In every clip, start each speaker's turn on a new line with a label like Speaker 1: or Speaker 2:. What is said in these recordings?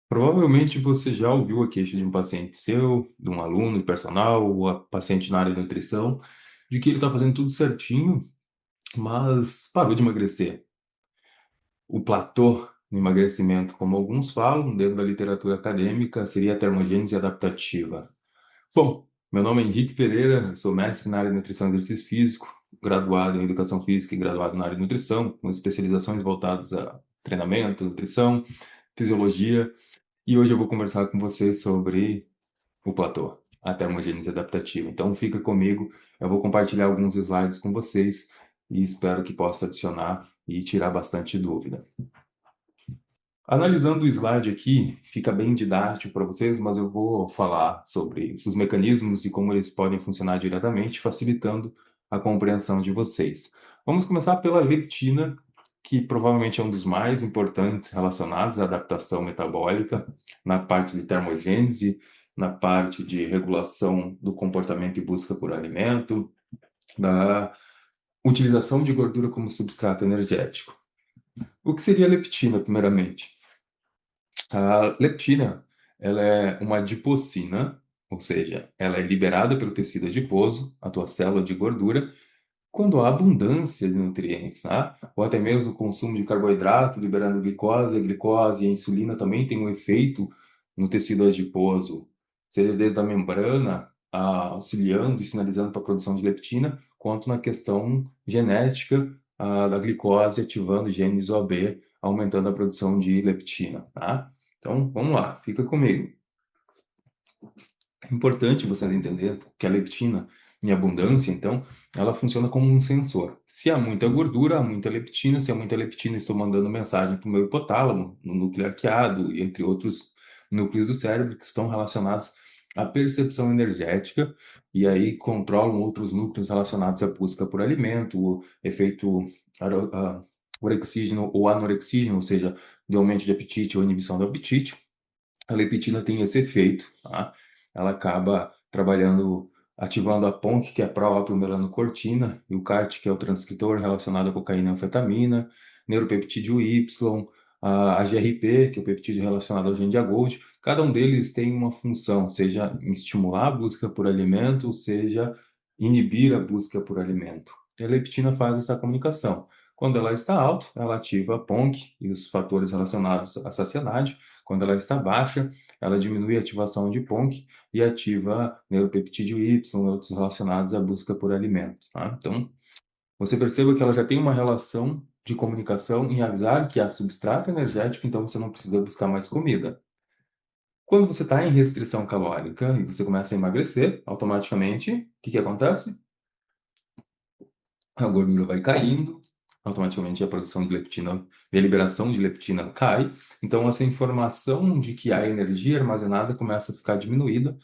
Speaker 1: Provavelmente você já ouviu a queixa de um paciente seu, de um aluno, de personal, ou a paciente na área de nutrição, de que ele está fazendo tudo certinho, mas parou de emagrecer. O platô no emagrecimento, como alguns falam, dentro da literatura acadêmica, seria a termogênese adaptativa. Bom, meu nome é Henrique Pereira, sou mestre na área de nutrição e exercício físico, graduado em educação física e graduado na área de nutrição, com especializações voltadas a treinamento, nutrição, fisiologia. E hoje eu vou conversar com vocês sobre o platô, a termogênese adaptativa. Então fica comigo, eu vou compartilhar alguns slides com vocês e espero que possa adicionar e tirar bastante dúvida. Analisando o slide aqui, fica bem didático para vocês, mas eu vou falar sobre os mecanismos e como eles podem funcionar diretamente, facilitando a compreensão de vocês. Vamos começar pela leptina, que provavelmente é um dos mais importantes relacionados à adaptação metabólica, na parte de termogênese, na parte de regulação do comportamento e busca por alimento, da utilização de gordura como substrato energético. O que seria a leptina, primeiramente? A leptina, ela é uma adipocina, ou seja, ela é liberada pelo tecido adiposo, a tua célula de gordura, quando há abundância de nutrientes, né? Ou até mesmo o consumo de carboidrato, liberando glicose, a glicose e a insulina também tem um efeito no tecido adiposo, seja desde a membrana, auxiliando e sinalizando para a produção de leptina, quanto na questão genética, da glicose ativando genes OB, aumentando a produção de leptina, tá? Então, vamos lá, fica comigo. É importante você entender que a leptina, em abundância, então, ela funciona como um sensor. Se há muita gordura, há muita leptina. Se há muita leptina, estou mandando mensagem para o meu hipotálamo, no núcleo arqueado e entre outros núcleos do cérebro que estão relacionados à percepção energética e aí controlam outros núcleos relacionados à busca por alimento, o efeito orexígeno ou anorexígeno, ou seja, de aumento de apetite ou inibição do apetite. A leptina tem esse efeito, tá? Ela acaba trabalhando, ativando a PONC, que é a proapiomelanocortina, e o CART, que é o transcritor relacionado à cocaína e anfetamina, neuropeptídeo Y, a GRP, que é o peptídeo relacionado ao gene de Agold. Cada um deles tem uma função, seja em estimular a busca por alimento, seja inibir a busca por alimento. E a leptina faz essa comunicação. Quando ela está alta, ela ativa a PONC e os fatores relacionados à saciedade. Quando ela está baixa, ela diminui a ativação de PONC e ativa neuropeptídeo Y e outros relacionados à busca por alimento, tá? Então, você perceba que ela já tem uma relação de comunicação em avisar que há substrato energético, então você não precisa buscar mais comida. Quando você está em restrição calórica e você começa a emagrecer, automaticamente, o que acontece? A gordura vai caindo, automaticamente a produção de leptina e a liberação de leptina cai. Então, essa informação de que há energia armazenada começa a ficar diminuída,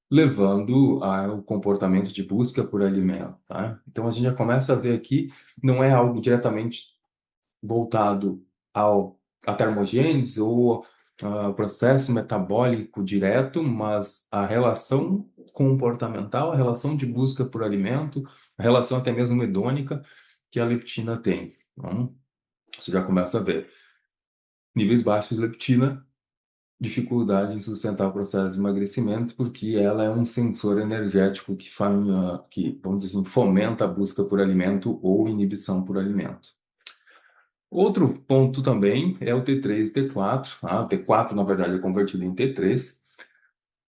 Speaker 1: levando ao comportamento de busca por alimento, tá? Então, a gente já começa a ver aqui, não é algo diretamente voltado à termogênese ou ao processo metabólico direto, mas a relação comportamental, a relação de busca por alimento, a relação até mesmo hedônica que a leptina tem. Então, você já começa a ver níveis baixos de leptina, dificuldade em sustentar o processo de emagrecimento, porque ela é um sensor energético que, vamos dizer assim, fomenta a busca por alimento ou inibição por alimento. Outro ponto também é o T3 e T4. O T4, na verdade, é convertido em T3.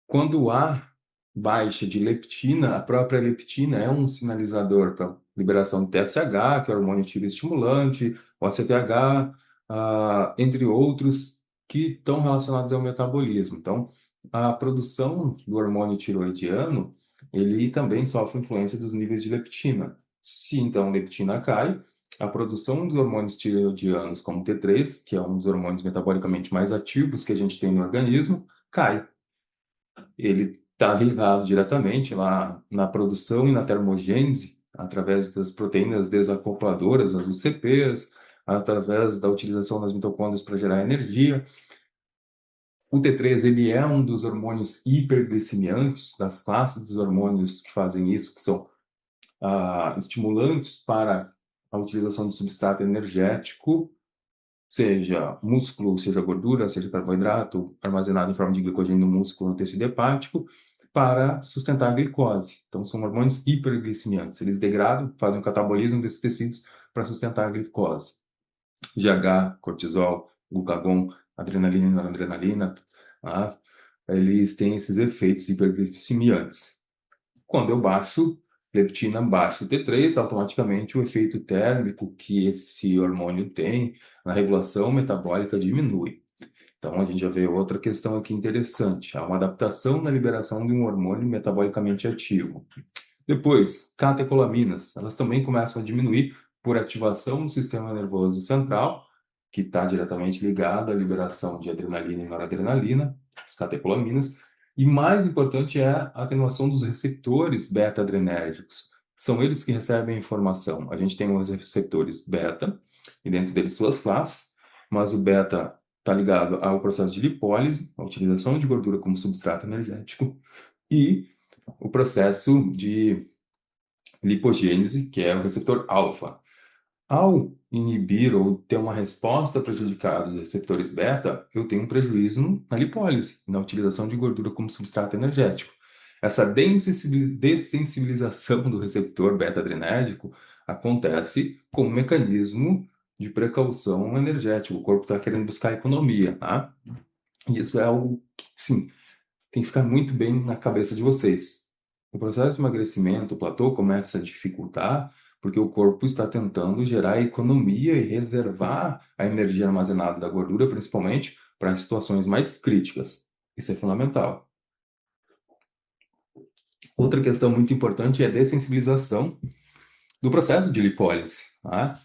Speaker 1: Quando há baixa de leptina, a própria leptina é um sinalizador para liberação de TSH, que é o hormônio tiroestimulante, o ACTH, entre outros, que estão relacionados ao metabolismo. Então, a produção do hormônio tiroidiano, ele também sofre influência dos níveis de leptina. Se então a leptina cai, a produção dos hormônios tiroidianos, como T3, que é um dos hormônios metabolicamente mais ativos que a gente tem no organismo, cai. Ele está ligado diretamente lá na produção e na termogênese, através das proteínas desacopladoras, as UCPs, através da utilização das mitocôndrias para gerar energia. O T3 ele é um dos hormônios hiperglicemiantes, das classes dos hormônios que fazem isso, que são estimulantes para a utilização do substrato energético seja músculo, seja gordura, seja carboidrato, armazenado em forma de glicogênio no músculo, no tecido hepático, para sustentar a glicose. Então, são hormônios hiperglicemiantes. Eles degradam, fazem o catabolismo desses tecidos para sustentar a glicose. GH, cortisol, glucagon, adrenalina e noradrenalina, tá? Eles têm esses efeitos hiperglicemiantes. Quando eu baixo leptina, baixo T3, automaticamente o efeito térmico que esse hormônio tem na regulação metabólica diminui. Então, a gente já vê outra questão aqui interessante. Há uma adaptação na liberação de um hormônio metabolicamente ativo. Depois, catecolaminas, elas também começam a diminuir por ativação do sistema nervoso central, que está diretamente ligado à liberação de adrenalina e noradrenalina, as catecolaminas, e mais importante é a atenuação dos receptores beta-adrenérgicos. São eles que recebem a informação. A gente tem os receptores beta, e dentro deles suas classes, mas o beta está ligado ao processo de lipólise, a utilização de gordura como substrato energético, e o processo de lipogênese, que é o receptor alfa. Ao inibir ou ter uma resposta prejudicada dos receptores beta, eu tenho um prejuízo na lipólise, na utilização de gordura como substrato energético. Essa dessensibilização do receptor beta-adrenérgico acontece com um mecanismo de precaução energética. O corpo está querendo buscar economia, tá? E isso é algo que, sim, tem que ficar muito bem na cabeça de vocês. O processo de emagrecimento, o platô, começa a dificultar porque o corpo está tentando gerar economia e reservar a energia armazenada da gordura, principalmente para as situações mais críticas. Isso é fundamental. Outra questão muito importante é a dessensibilização do processo de lipólise, tá?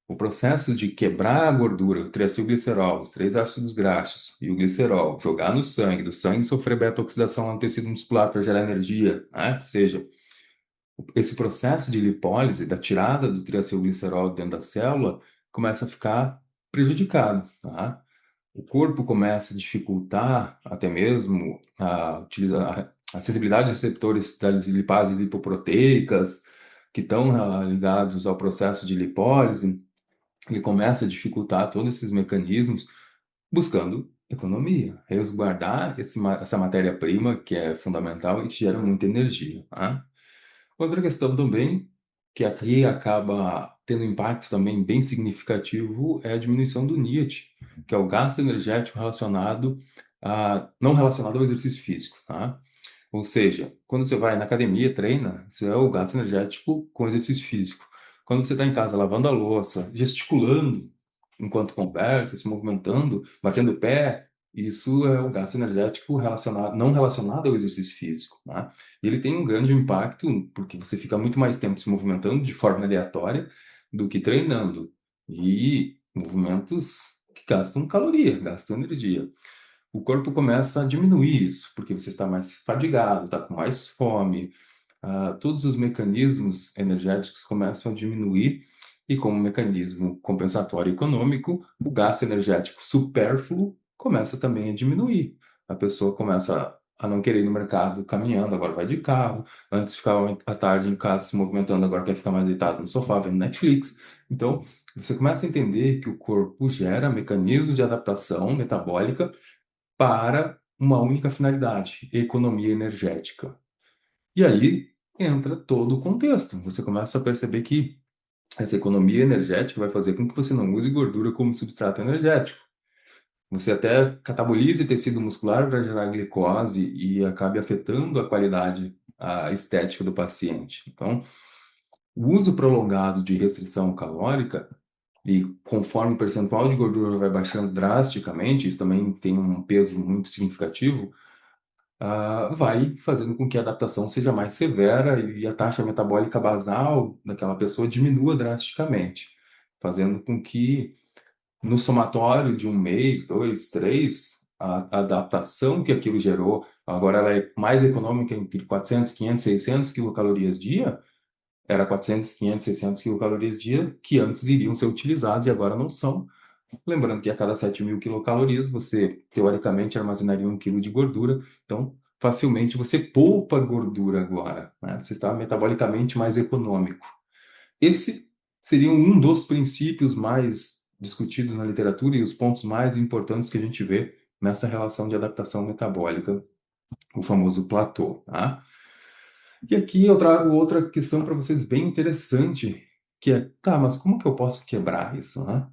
Speaker 1: O processo de quebrar a gordura, o triacilglicerol, os três ácidos graxos e o glicerol, jogar no sangue, do sangue sofrer beta-oxidação no tecido muscular para gerar energia, né? Ou seja, esse processo de lipólise, da tirada do triacilglicerol dentro da célula, começa a ficar prejudicado, tá? O corpo começa a dificultar até mesmo a sensibilidade de receptores das lipases lipoproteicas, que estão ligados ao processo de lipólise. Ele começa a dificultar todos esses mecanismos buscando economia, resguardar essa matéria-prima que é fundamental e que gera muita energia, tá? Outra questão também, que aqui acaba tendo impacto também bem significativo, é a diminuição do NIAT, que é o gasto energético não relacionado ao exercício físico, tá? Ou seja, quando você vai na academia, treina, você é o gasto energético com exercício físico. Quando você está em casa lavando a louça, gesticulando enquanto conversa, se movimentando, batendo o pé, isso é o gasto energético não relacionado ao exercício físico, né? E ele tem um grande impacto porque você fica muito mais tempo se movimentando de forma aleatória do que treinando. E movimentos que gastam caloria, gastam energia. O corpo começa a diminuir isso, porque você está mais fadigado, está com mais fome, todos os mecanismos energéticos começam a diminuir, e como mecanismo compensatório econômico, o gasto energético supérfluo começa também a diminuir. A pessoa começa a não querer ir no mercado caminhando, agora vai de carro, antes ficava à tarde em casa se movimentando, agora quer ficar mais deitado no sofá vendo Netflix. Então, você começa a entender que o corpo gera mecanismos de adaptação metabólica para uma única finalidade, economia energética. E aí entra todo o contexto. Você começa a perceber que essa economia energética vai fazer com que você não use gordura como substrato energético. Você até catabolize tecido muscular para gerar glicose e acabe afetando a qualidade a estética do paciente. Então, o uso prolongado de restrição calórica e conforme o percentual de gordura vai baixando drasticamente, isso também tem um peso muito significativo, vai fazendo com que a adaptação seja mais severa e a taxa metabólica basal daquela pessoa diminua drasticamente, fazendo com que no somatório de um mês, dois, três, a adaptação que aquilo gerou, agora ela é mais econômica entre 400, 500, 600 quilocalorias dia, era 400, 500, 600 quilocalorias dia, que antes iriam ser utilizados e agora não são. Lembrando que a cada 7.000 quilocalorias, você, teoricamente, armazenaria 1 quilo de gordura. Então, facilmente você poupa gordura agora, né? Você está metabolicamente mais econômico. Esse seria um dos princípios mais discutidos na literatura e os pontos mais importantes que a gente vê nessa relação de adaptação metabólica, o famoso platô, tá? E aqui eu trago outra questão para vocês bem interessante, que é, tá, mas como que eu posso quebrar isso, né?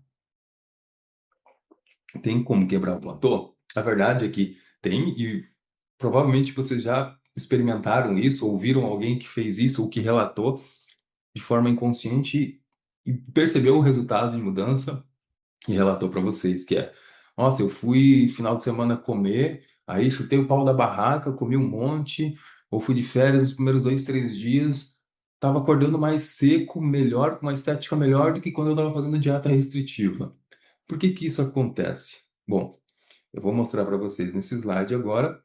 Speaker 1: Tem como quebrar o platô? A verdade é que tem, e provavelmente vocês já experimentaram isso, ouviram alguém que fez isso ou que relatou de forma inconsciente e percebeu o resultado de mudança e relatou para vocês, que é, nossa, eu fui final de semana comer, aí chutei o pau da barraca, comi um monte, ou fui de férias os primeiros 2, 3 dias, estava acordando mais seco, melhor, com uma estética melhor do que quando eu estava fazendo dieta restritiva. Por que que isso acontece? Bom, eu vou mostrar para vocês nesse slide agora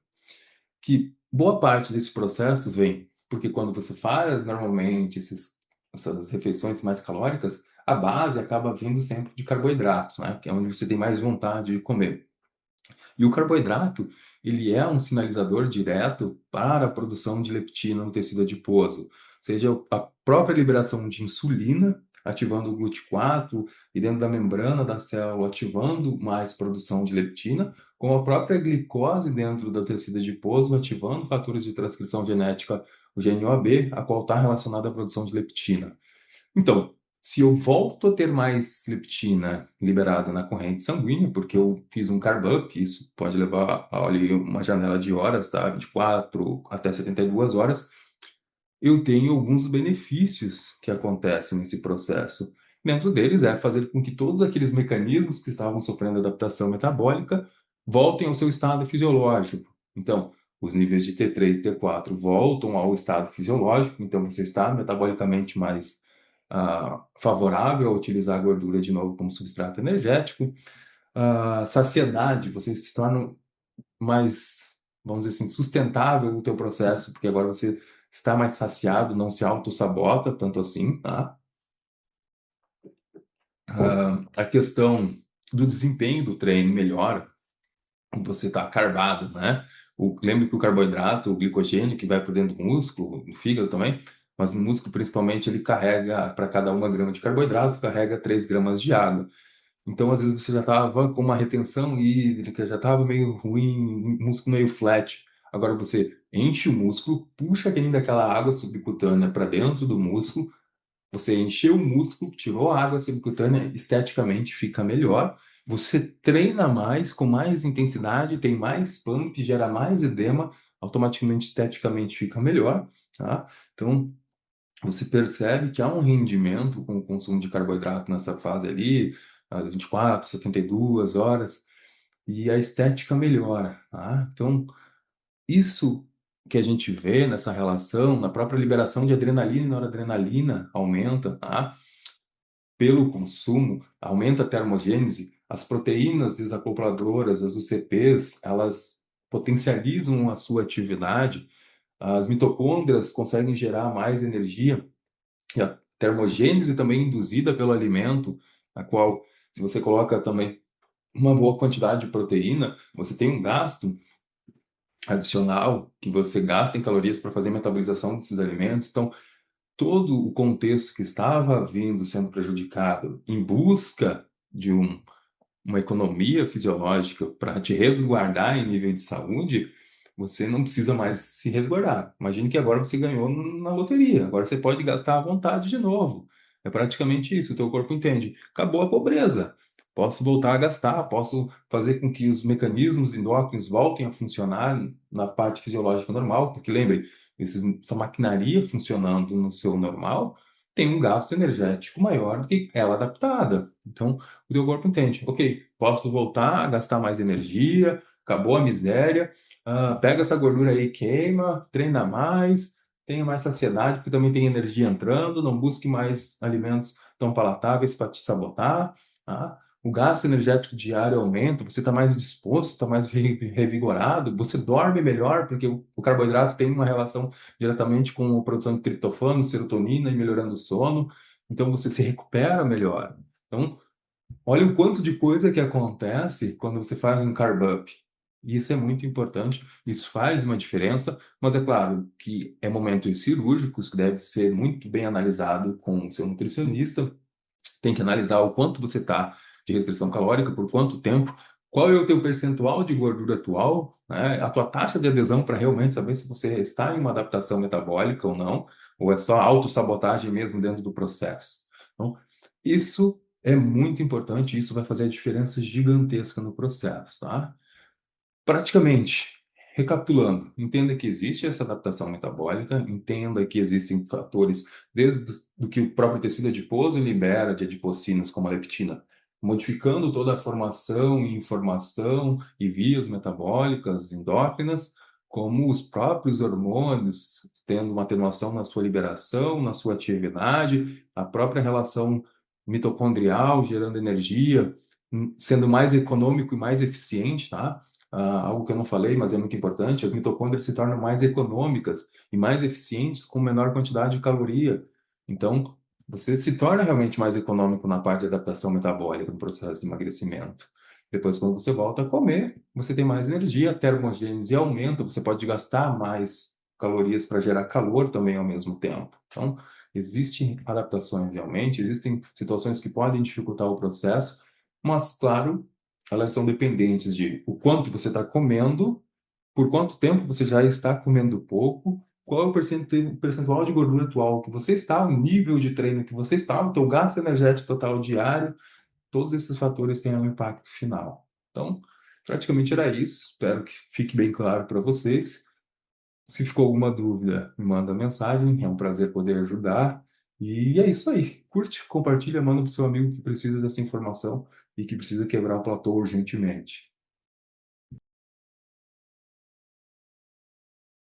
Speaker 1: que boa parte desse processo vem porque quando você faz normalmente essas refeições mais calóricas, a base acaba vindo sempre de carboidratos, né? Que é onde você tem mais vontade de comer. E o carboidrato, ele é um sinalizador direto para a produção de leptina no tecido adiposo, seja a própria liberação de insulina, ativando o GLUT4 e dentro da membrana da célula ativando mais produção de leptina, como a própria glicose dentro do tecido adiposo ativando fatores de transcrição genética, o GNOAB, a qual está relacionada à produção de leptina. Então, se eu volto a ter mais leptina liberada na corrente sanguínea, porque eu fiz um carb up, isso pode levar a ali, uma janela de horas, tá? 24 até 72 horas, eu tenho alguns benefícios que acontecem nesse processo. Dentro deles é fazer com que todos aqueles mecanismos que estavam sofrendo adaptação metabólica voltem ao seu estado fisiológico. Então, os níveis de T3 e T4 voltam ao estado fisiológico, então você está metabolicamente mais favorável a utilizar a gordura de novo como substrato energético. Saciedade, você se torna mais, vamos dizer assim, sustentável o teu processo, porque agora você está mais saciado, não se auto-sabota tanto assim, tá? A questão do desempenho do treino melhora, você está carbado, né? Lembre que o carboidrato, o glicogênio que vai por dentro do músculo, no fígado também, mas no músculo principalmente ele carrega, para cada 1 grama de carboidrato, carrega 3 gramas de água. Então, às vezes, você já estava com uma retenção hídrica, já estava meio ruim, músculo meio flat. Agora você enche o músculo, puxa ainda aquela água subcutânea para dentro do músculo, você encheu o músculo, tirou a água subcutânea, esteticamente fica melhor. Você treina mais, com mais intensidade, tem mais pump, gera mais edema, automaticamente, esteticamente fica melhor, tá? Então, você percebe que há um rendimento com o consumo de carboidrato nessa fase ali, às 24, 72 horas, e a estética melhora, tá? Então, isso que a gente vê nessa relação, na própria liberação de adrenalina e noradrenalina aumenta, tá? Pelo consumo, aumenta a termogênese, as proteínas desacopladoras, as UCPs, elas potencializam a sua atividade, as mitocôndrias conseguem gerar mais energia, e a termogênese também induzida pelo alimento, a qual, se você coloca também uma boa quantidade de proteína, você tem um gasto adicional que você gasta em calorias para fazer a metabolização desses alimentos. Então, todo o contexto que estava vindo sendo prejudicado em busca de uma economia fisiológica para te resguardar em nível de saúde, você não precisa mais se resguardar. Imagine que agora você ganhou na loteria, agora você pode gastar à vontade de novo. É praticamente isso, o teu corpo entende. Acabou a pobreza. Posso voltar a gastar, posso fazer com que os mecanismos endócrinos voltem a funcionar na parte fisiológica normal, porque lembre, essa maquinaria funcionando no seu normal tem um gasto energético maior do que ela adaptada. Então, o teu corpo entende, ok, posso voltar a gastar mais energia, acabou a miséria, pega essa gordura aí, queima, treina mais, tenha mais saciedade, porque também tem energia entrando, não busque mais alimentos tão palatáveis para te sabotar, tá? O gasto energético diário aumenta, você está mais disposto, está mais revigorado, você dorme melhor, porque o carboidrato tem uma relação diretamente com a produção de triptofano, serotonina e melhorando o sono, então você se recupera melhor. Então, olha o quanto de coisa que acontece quando você faz um carb up. E isso é muito importante, isso faz uma diferença, mas é claro que é momentos cirúrgicos que deve ser muito bem analisado com o seu nutricionista, tem que analisar o quanto você está de restrição calórica, por quanto tempo, qual é o teu percentual de gordura atual, né? A tua taxa de adesão para realmente saber se você está em uma adaptação metabólica ou não, ou é só autossabotagem mesmo dentro do processo. Então, isso é muito importante, isso vai fazer a diferença gigantesca no processo, tá? Praticamente, recapitulando, entenda que existe essa adaptação metabólica, entenda que existem fatores, desde do que o próprio tecido adiposo libera de adipocinas, como a leptina, modificando toda a formação e informação e vias metabólicas endócrinas, como os próprios hormônios, tendo uma atenuação na sua liberação, na sua atividade, a própria relação mitocondrial gerando energia, sendo mais econômico e mais eficiente, tá? Algo que eu não falei, mas é muito importante, as mitocôndrias se tornam mais econômicas e mais eficientes com menor quantidade de caloria. Então, você se torna realmente mais econômico na parte de adaptação metabólica no processo de emagrecimento. Depois, quando você volta a comer, você tem mais energia, a termogênese aumenta, você pode gastar mais calorias para gerar calor também ao mesmo tempo. Então, existem adaptações realmente, existem situações que podem dificultar o processo, mas, claro, elas são dependentes de o quanto você está comendo, por quanto tempo você já está comendo pouco, qual é o percentual de gordura atual que você está, o nível de treino que você está, o teu gasto energético total diário, todos esses fatores têm um impacto final. Então, praticamente era isso. Espero que fique bem claro para vocês. Se ficou alguma dúvida, me manda mensagem. É um prazer poder ajudar. E é isso aí. Curte, compartilha, manda para o seu amigo que precisa dessa informação e que precisa quebrar o platô urgentemente.